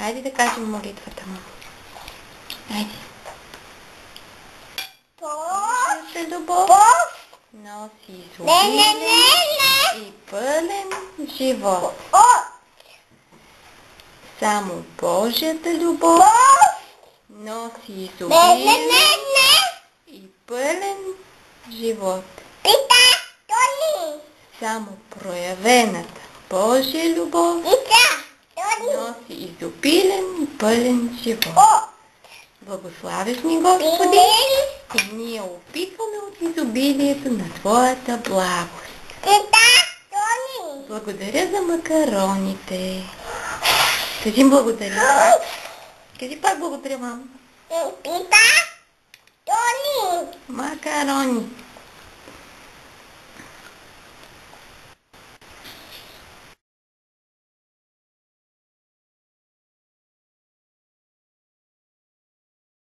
Айде да кажем молитвата му. Айде. Божията любов носи изобилен и пълен живот. Само Божията любов носи изобилен и пълен живот. Само проявената Божия любов носи изобилен и пълен живот. Благославиш ни, Господи, и ние опитваме от изобилието на Твоята благост. Благодаря за макароните. Кажи благодаря. Кажи пак благодаря, мамо. Макарони.